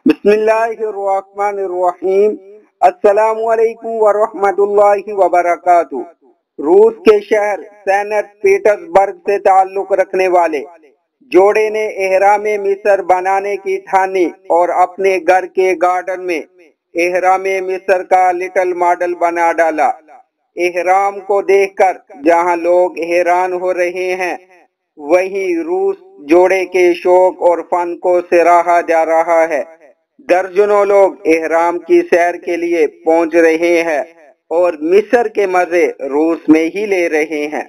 بسم اللہ الرحمن الرحیم۔ السلام علیکم ورحمۃ اللہ وبرکاتہ۔ روس کے شہر سینٹ پیٹرز برگ سے تعلق رکھنے والے جوڑے نے احرام مصر بنانے کی ٹھانی اور اپنے گھر کے گارڈن میں احرام مصر کا لٹل ماڈل بنا ڈالا۔ احرام کو دیکھ کر جہاں لوگ حیران ہو رہے ہیں، وہیں روس جوڑے کے شوق اور فن کو سراہا جا رہا ہے۔ درجنوں لوگ احرام کی سیر کے لیے پہنچ رہے ہیں اور مصر کے مزے روس میں ہی لے رہے ہیں۔